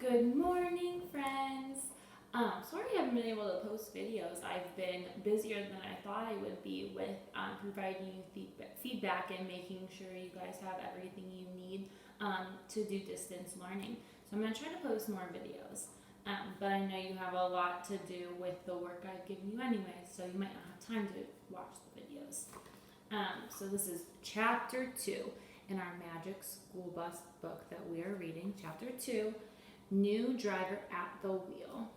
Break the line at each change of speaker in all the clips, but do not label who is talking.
Good morning, friends. Sorry I haven't been able to post videos. I've been busier than I thought I would be with providing you feedback and making sure you guys have everything you need to do distance learning. So I'm going to try to post more videos. But I know you have a lot to do with the work I've given you anyway, so you might not have time to watch the videos. So this is Chapter 2 in our Magic School Bus book that we are reading. Chapter 2. New driver at the wheel.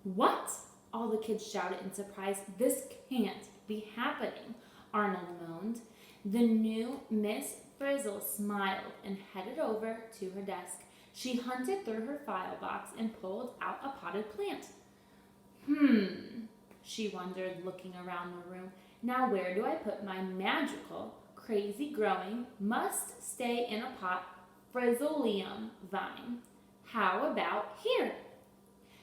What? All the kids shouted in surprise. This can't be happening, Arnold moaned. The new Miss Frizzle smiled and headed over to her desk. She hunted through her file box and pulled out a potted plant. She wondered, looking around the room. Now where do I put my magical, crazy growing, must stay in a pot Frizzolium vine? How about here?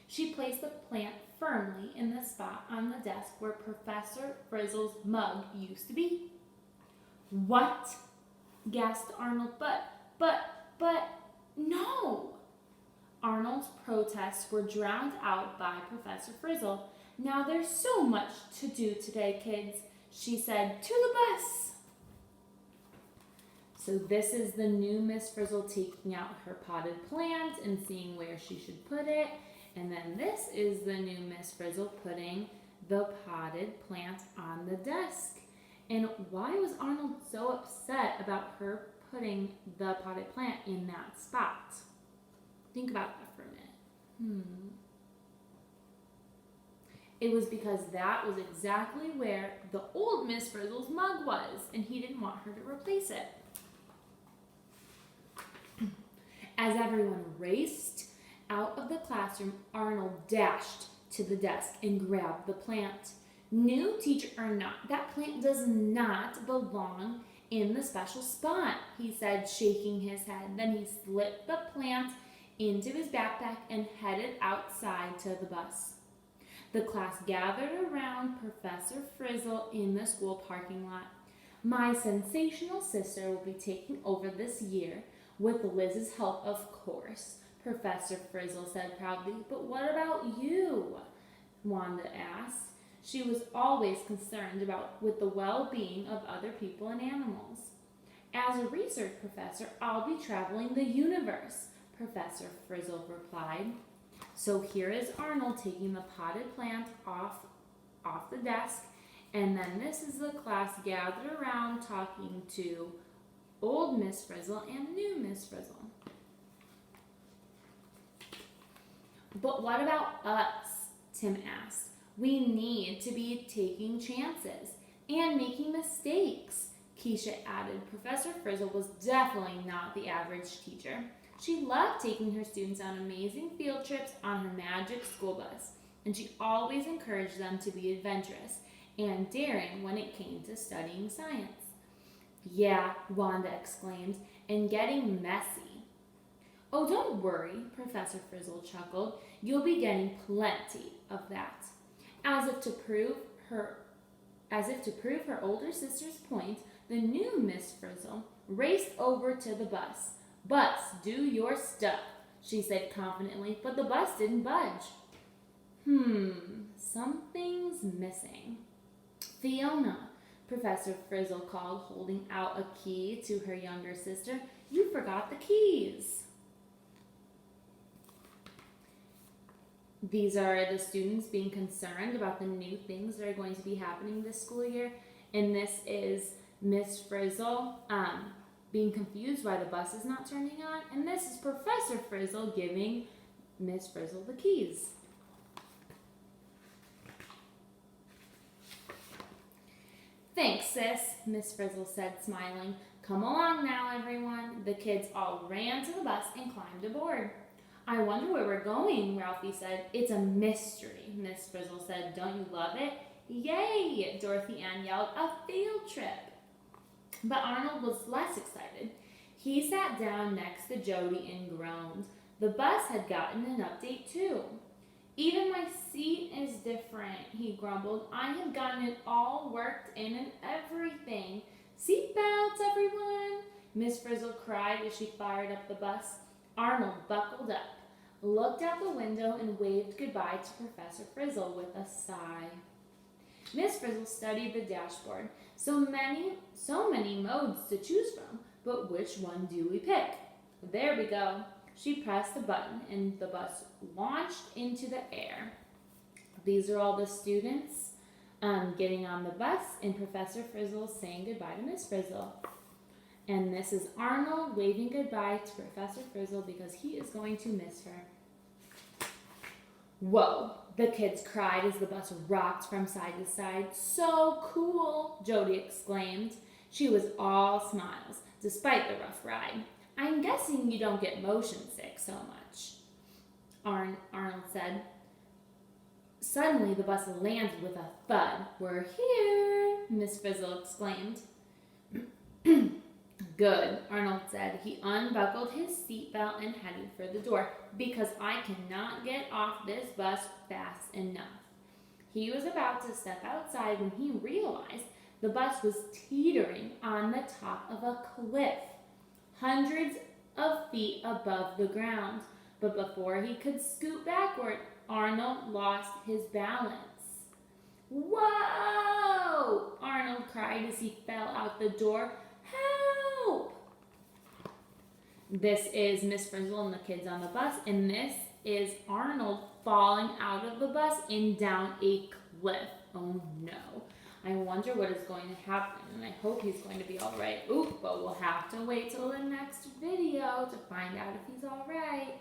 She placed the plant firmly in the spot on the desk where Professor Frizzle's mug used to be. What? Gasped Arnold. But, no! Arnold's protests were drowned out by Professor Frizzle. Now there's so much to do today, kids, she said. To the bus! So this is the new Miss Frizzle taking out her potted plant and seeing where she should put it. And then this is the new Miss Frizzle putting the potted plant on the desk. And why was Arnold so upset about her putting the potted plant in that spot? Think about that for a minute. It was because that was exactly where the old Miss Frizzle's mug was, and he didn't want her to replace it. As everyone raced out of the classroom, Arnold dashed to the desk and grabbed the plant. New teacher or not, that plant does not belong in the special spot, he said, shaking his head. Then he slipped the plant into his backpack and headed outside to the bus. The class gathered around Professor Frizzle in the school parking lot. My sensational sister will be taking over this year, with Liz's help, of course, Professor Frizzle said proudly. But what about you? Wanda asked. She was always concerned with the well-being of other people and animals. As a research professor, I'll be traveling the universe, Professor Frizzle replied. So here is Arnold taking the potted plant off the desk, and then this is the class gathered around talking to old Miss Frizzle and new Miss Frizzle. But what about us? Tim asked. We need to be taking chances and making mistakes, Keisha added. Professor Frizzle was definitely not the average teacher. She loved taking her students on amazing field trips on her magic school bus, and she always encouraged them to be adventurous and daring when it came to studying science. Yeah, Wanda exclaimed, and getting messy. Oh, don't worry, Professor Frizzle chuckled. You'll be getting plenty of that. As if to prove her older sister's point, the new Miss Frizzle raced over to the bus. Bus, do your stuff, she said confidently, but the bus didn't budge. Something's missing. Fiona, Professor Frizzle called, holding out a key to her younger sister. You forgot the keys. These are the students being concerned about the new things that are going to be happening this school year. And this is Miss Frizzle being confused why the bus is not turning on. And this is Professor Frizzle giving Miss Frizzle the keys. Thanks, sis, Miss Frizzle said, smiling. Come along now, everyone. The kids all ran to the bus and climbed aboard. I wonder where we're going, Ralphie said. It's a mystery, Miss Frizzle said. Don't you love it? Yay, Dorothy Ann yelled. A field trip. But Arnold was less excited. He sat down next to Jody and groaned. The bus had gotten an update, too. Even my seat is different, he grumbled. I have gotten it all worked in and everything. Seat belts, everyone, Miss Frizzle cried as she fired up the bus. Arnold buckled up, looked out the window, and waved goodbye to Professor Frizzle with a sigh. Miss Frizzle studied the dashboard. So many modes to choose from, but which one do we pick? There we go. She pressed the button and the bus launched into the air. These are all the students getting on the bus and Professor Frizzle saying goodbye to Miss Frizzle. And this is Arnold waving goodbye to Professor Frizzle because he is going to miss her. Whoa, the kids cried as the bus rocked from side to side. So cool, Jody exclaimed. She was all smiles, despite the rough ride. I'm guessing you don't get motion sick so much, Arnold said. Suddenly, the bus landed with a thud. We're here, Miss Frizzle exclaimed. Good, Arnold said. He unbuckled his seatbelt and headed for the door, because I cannot get off this bus fast enough. He was about to step outside when he realized the bus was teetering on the top of a cliff, hundreds of feet above the ground. But before he could scoot backward, Arnold lost his balance. Whoa! Arnold cried as he fell out the door. Help! This is Miss Frizzle and the kids on the bus, and this is Arnold falling out of the bus and down a cliff. Oh no. I wonder what is going to happen, and I hope he's going to be all right. Ooh, but we'll have to wait till the next video to find out if he's all right.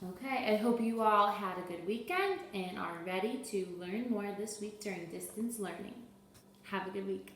Okay, I hope you all had a good weekend and are ready to learn more this week during distance learning. Have a good week.